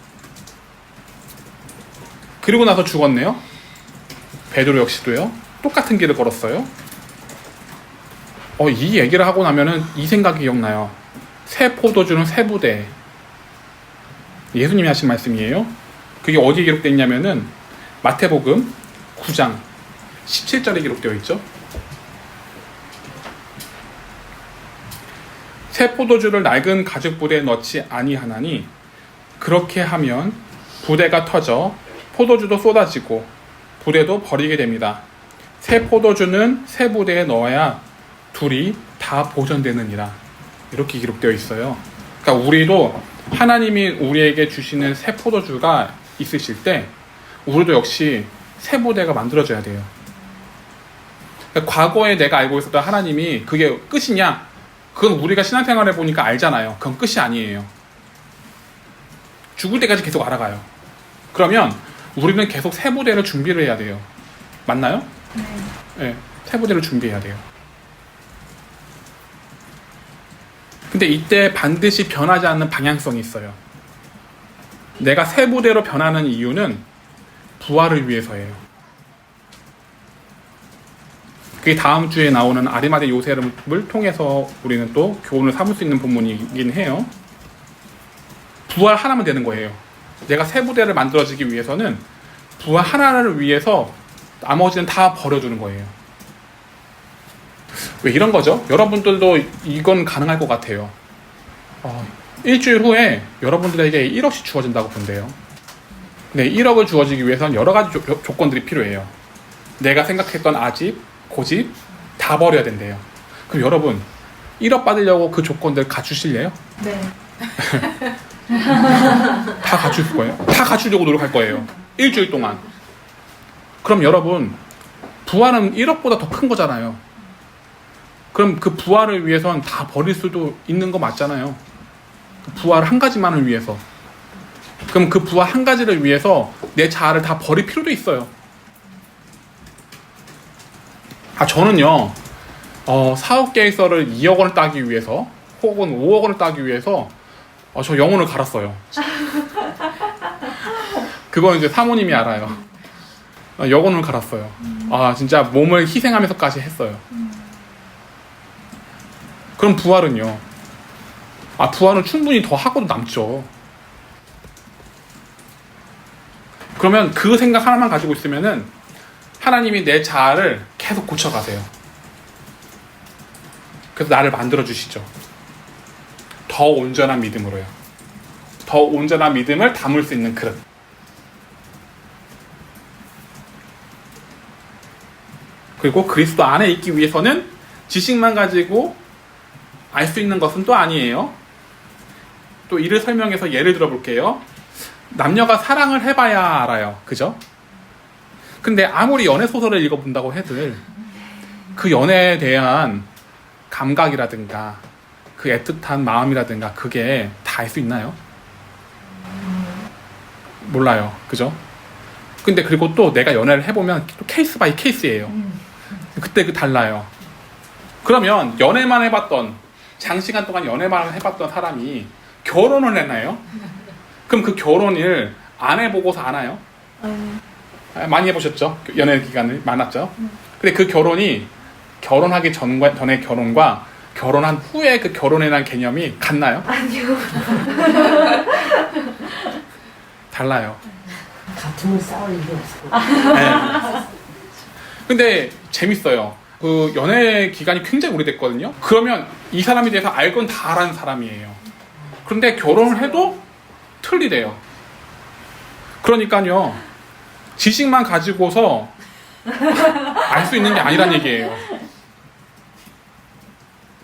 그리고 나서 죽었네요. 베드로 역시도요. 똑같은 길을 걸었어요. 이 얘기를 하고 나면은 이 생각이 기억나요. 새 포도주는 새 부대. 예수님이 하신 말씀이에요. 그게 어디에 기록되어 있냐면은 마태복음 9장 17절에 기록되어 있죠. 새 포도주를 낡은 가죽 부대에 넣지 아니하나니 그렇게 하면 부대가 터져 포도주도 쏟아지고 부대도 버리게 됩니다. 새 포도주는 새 부대에 넣어야 둘이 다 보존되느니라. 이렇게 기록되어 있어요. 그러니까 우리도 하나님이 우리에게 주시는 새 포도주가 있으실 때 우리도 역시 새 부대가 만들어져야 돼요. 그러니까 과거에 내가 알고 있었던 하나님이 그게 끝이냐? 그건 우리가 신앙생활을 해보니까 알잖아요. 그건 끝이 아니에요. 죽을 때까지 계속 알아가요. 그러면 우리는 계속 새 부대를 준비를 해야 돼요. 맞나요? 네. 새 부대를 준비해야 돼요. 근데 이때 반드시 변하지 않는 방향성이 있어요. 내가 새 부대로 변하는 이유는 부활을 위해서예요. 그게 다음 주에 나오는 아리마대 요셉을 통해서 우리는 또 교훈을 삼을 수 있는 본문이긴 해요. 부활 하나면 되는 거예요. 내가 새 부대를 만들어지기 위해서는 부활 하나를 위해서 나머지는 다 버려두는 거예요. 왜 이런 거죠? 여러분들도 이건 가능할 것 같아요. 일주일 후에 여러분들에게 1억씩 주어진다고 본대요. 네, 1억을 주어지기 위해서는 여러 가지 조건들이 필요해요. 내가 생각했던 아집, 고집 다 버려야 된대요. 그럼 여러분 1억 받으려고 그 조건들 갖추실래요? 네. 다 갖출 거예요. 다 갖추려고 노력할 거예요. 일주일 동안. 그럼 여러분 부활은 1억보다 더 큰 거잖아요. 그럼 그 부활을 위해선 다 버릴 수도 있는 거 맞잖아요. 그 부활 한 가지만을 위해서. 그럼 그 부활 한 가지를 위해서 내 자아를 다 버릴 필요도 있어요. 저는요, 사업 계획서를 2억 원을 따기 위해서, 혹은 5억 원을 따기 위해서, 저 영혼을 갈았어요. 그건 이제 사모님이 알아요. 영혼을 갈았어요. 진짜 몸을 희생하면서까지 했어요. 그럼 부활은요? 부활은 충분히 더 하고도 남죠. 그러면 그 생각 하나만 가지고 있으면은 하나님이 내 자아를 계속 고쳐가세요. 그래서 나를 만들어주시죠. 더 온전한 믿음으로요. 더 온전한 믿음을 담을 수 있는 그릇. 그리고 그리스도 안에 있기 위해서는 지식만 가지고 알 수 있는 것은 또 아니에요. 또 이를 설명해서 예를 들어 볼게요. 남녀가 사랑을 해봐야 알아요. 그죠? 근데 아무리 연애 소설을 읽어본다고 해도 그 연애에 대한 감각이라든가 그 애틋한 마음이라든가 그게 다 알 수 있나요? 몰라요. 그죠? 근데 그리고 또 내가 연애를 해보면 또 케이스 바이 케이스예요. 그때 달라요. 그러면 연애만 해봤던, 장시간 동안 연애만 해봤던 사람이 결혼을 했나요? 그럼 그 결혼을 안 해보고서 아나요? 많이 해보셨죠? 연애 기간이 많았죠? 근데 그 결혼이 결혼하기 전의 결혼과 결혼한 후에 그 결혼에 대한 개념이 같나요? 아니요. 달라요. 같으면 싸울 일이 없어. 네. 근데 재밌어요. 그 연애 기간이 굉장히 오래됐거든요. 그러면 이 사람에 대해서 알 건 다 아는 사람이에요. 그런데 결혼을 해도 틀리대요. 그러니까요, 지식만 가지고서 알 수 있는 게 아니란 얘기예요.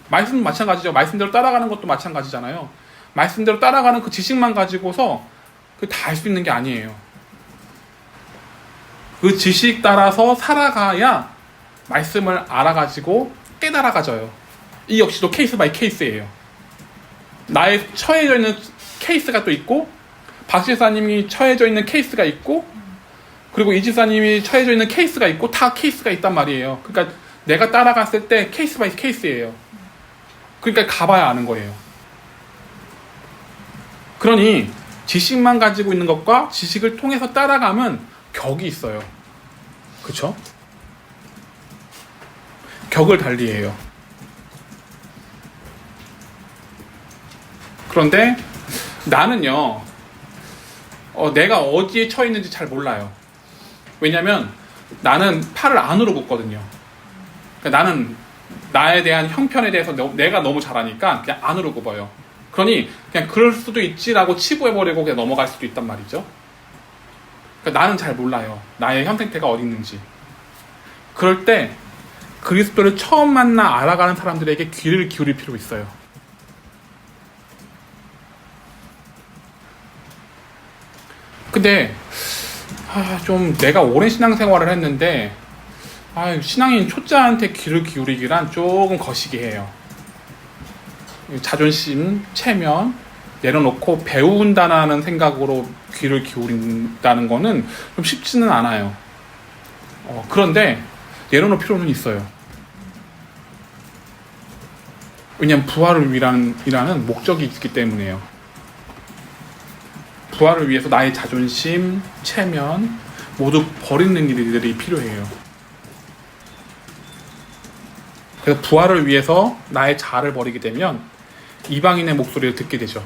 말씀은 마찬가지죠. 말씀대로 따라가는 것도 마찬가지잖아요. 말씀대로 따라가는 그 지식만 가지고서 다 알 수 있는 게 아니에요. 그 지식 따라서 살아가야 말씀을 알아가지고 깨달아가져요. 이 역시도 케이스 바이 케이스예요. 나의 처해져 있는 케이스가 또 있고, 박 집사님이 처해져 있는 케이스가 있고, 그리고 이 집사님이 처해져 있는 케이스가 있고, 다 케이스가 있단 말이에요. 그러니까 내가 따라갔을 때 케이스 바이 케이스예요. 그러니까 가봐야 아는 거예요. 그러니 지식만 가지고 있는 것과 지식을 통해서 따라가면 격이 있어요. 그쵸? 격을 달리해요. 그런데 나는요, 내가 어디에 처해 있는지 잘 몰라요. 왜냐면 나는 팔을 안으로 굽거든요. 그러니까 나는 나에 대한 형편에 대해서 내가 너무 잘 아니까 그냥 안으로 굽어요. 그러니 그냥 그럴 수도 있지라고 치부해버리고 그냥 넘어갈 수도 있단 말이죠. 그러니까 나는 잘 몰라요. 나의 현 상태가 어디 있는지. 그럴 때 그리스도를 처음 만나 알아가는 사람들에게 귀를 기울일 필요가 있어요. 근데 좀 내가 오랜 신앙생활을 했는데 신앙인 초짜한테 귀를 기울이기란 조금 거시기해요. 자존심, 체면 내려놓고 배운다는 생각으로 귀를 기울인다는 거는 좀 쉽지는 않아요. 그런데 내려놓을 필요는 있어요. 왜냐하면 부활을 위한 목적이 있기 때문이에요. 부활을 위해서 나의 자존심, 체면 모두 버리는 일들이 필요해요. 그래서 부활을 위해서 나의 자아를 버리게 되면 이방인의 목소리를 듣게 되죠.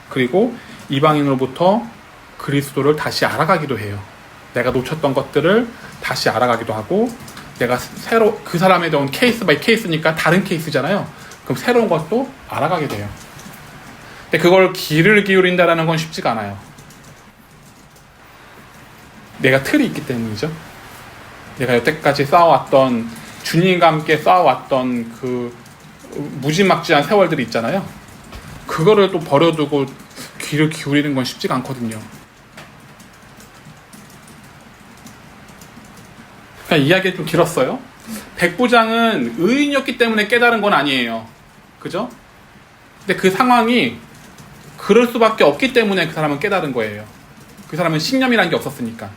그리고 이방인으로부터 그리스도를 다시 알아가기도 해요. 내가 놓쳤던 것들을 다시 알아가기도 하고, 내가 새로 그 사람에 대한 케이스 바이 케이스니까 다른 케이스잖아요. 그럼 새로운 것도 알아가게 돼요. 근데 그걸 귀를 기울인다라는 건 쉽지가 않아요. 내가 틀이 있기 때문이죠. 내가 여태까지 쌓아왔던, 주님과 함께 쌓아왔던 그 무지막지한 세월들이 있잖아요. 그거를 또 버려두고 귀를 기울이는 건 쉽지가 않거든요. 그냥 이야기가 좀 길었어요. 백부장은 의인이었기 때문에 깨달은 건 아니에요. 그죠? 근데 그 상황이 그럴 수밖에 없기 때문에 그 사람은 깨달은 거예요. 그 사람은 신념이라는 게 없었으니까.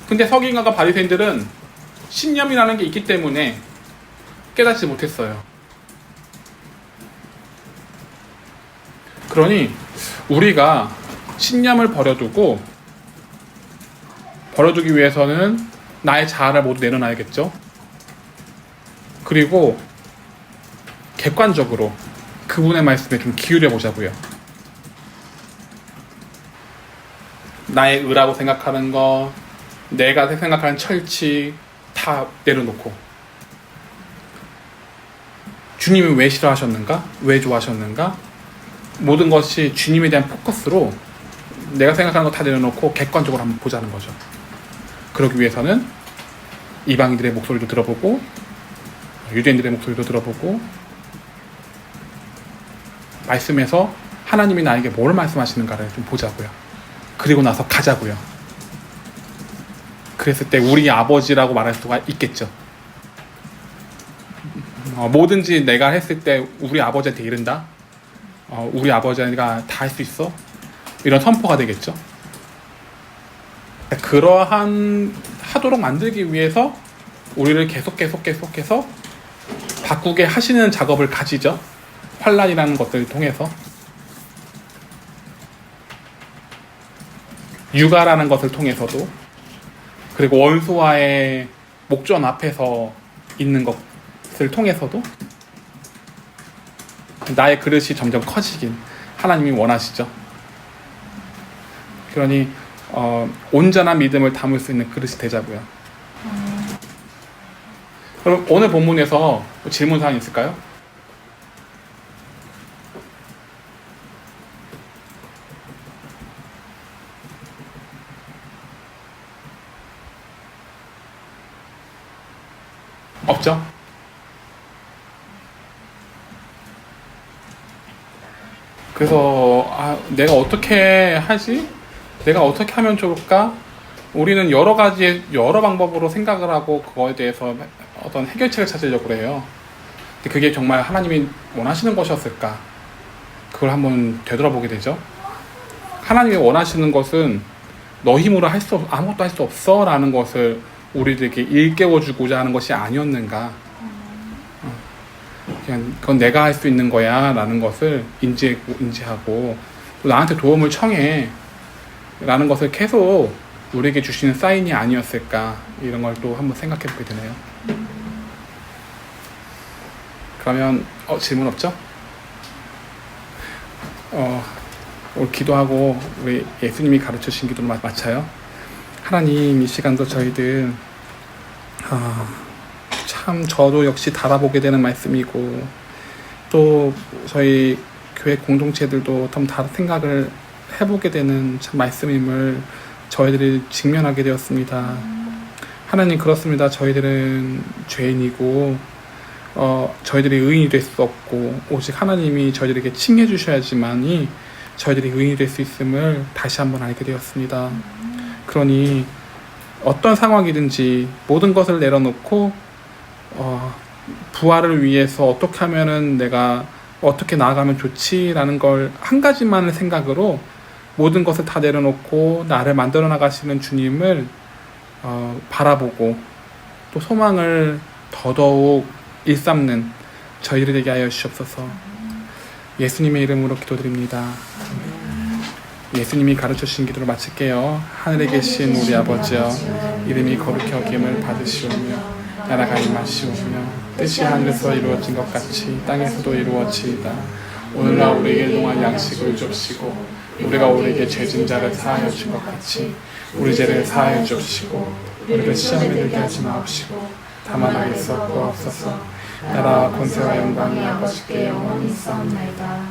근데 서기관과 바리새인들은 신념이라는 게 있기 때문에 깨닫지 못했어요. 그러니 우리가 신념을 버려두기 위해서는 나의 자아를 모두 내려놔야겠죠. 그리고 객관적으로 그분의 말씀에 좀 기울여 보자고요. 나의 의라고 생각하는 거, 내가 생각하는 철칙 다 내려놓고, 주님이 왜 싫어하셨는가? 왜 좋아하셨는가? 모든 것이 주님에 대한 포커스로 내가 생각하는 거 다 내려놓고 객관적으로 한번 보자는 거죠. 그러기 위해서는 이방인들의 목소리도 들어보고, 유대인들의 목소리도 들어보고, 말씀에서 하나님이 나에게 뭘 말씀하시는가를 좀 보자고요. 그리고 나서 가자고요. 그랬을 때 우리 아버지라고 말할 수가 있겠죠. 뭐든지 내가 했을 때 우리 아버지한테 이른다. 우리 아버지가 다 할 수 있어. 이런 선포가 되겠죠. 그러한 하도록 만들기 위해서 우리를 계속해서 바꾸게 하시는 작업을 가지죠. 환란이라는 것들을 통해서, 육아라는 것을 통해서도, 그리고 원수와의 목전 앞에서 있는 것을 통해서도 나의 그릇이 점점 커지긴 하나님이 원하시죠. 그러니 온전한 믿음을 담을 수 있는 그릇이 되자고요. 그럼 오늘 본문에서 질문사항 있을까요? 없죠? 그래서 내가 어떻게 하지? 내가 어떻게 하면 좋을까? 우리는 여러 방법으로 생각을 하고 그거에 대해서 어떤 해결책을 찾으려고 해요. 근데 그게 정말 하나님이 원하시는 것이었을까? 그걸 한번 되돌아보게 되죠. 하나님이 원하시는 것은 너 힘으로 아무것도 할 수 없어 라는 것을 우리들에게 일깨워주고자 하는 것이 아니었는가. 그냥 그건 내가 할 수 있는 거야 라는 것을 인지하고 또 나한테 도움을 청해 라는 것을 계속 우리에게 주시는 사인이 아니었을까, 이런 걸 또 한번 생각해 보게 되네요. 그러면 질문 없죠? 오늘 기도하고 우리 예수님이 가르쳐 주신 기도를 마쳐요. 하나님, 이 시간도 저희들 참 저도 역시 달아보게 되는 말씀이고, 또 저희 교회 공동체들도 좀 다른 생각을 해보게 되는 참 말씀임을 저희들이 직면하게 되었습니다. 하나님, 그렇습니다. 저희들은 죄인이고 저희들이 의인이 될 수 없고, 오직 하나님이 저희들에게 칭해 주셔야지만이 저희들이 의인이 될 수 있음을 다시 한번 알게 되었습니다. 그러니 어떤 상황이든지 모든 것을 내려놓고 부활을 위해서 어떻게 하면은 내가 어떻게 나아가면 좋지라는 걸 한 가지만의 생각으로 모든 것을 다 내려놓고 나를 만들어 나가시는 주님을 바라보고 또 소망을 더더욱 일삼는 저희들에게 하여 주시옵소서. 예수님의 이름으로 기도드립니다. 예수님이 가르쳐주신 기도를 마칠게요. 하늘에 계신 우리 아버지여, 이름이 거룩히 여김을 받으시오며 나라가 임하시오며 뜻이 하늘에서 이루어진 것 같이 땅에서도 이루어지이다. 오늘날 우리에게 일용할 양식을 주옵시고 우리가 우리에게 죄진 자를 사하여 준 것 같이 우리 죄를 사하여 주옵시고 우리를 시험에 들게 하지 마옵시고 다만 악에서 구하옵소서. 나라와 권세와 영광이 아버지께 영원히 있사옵나이다.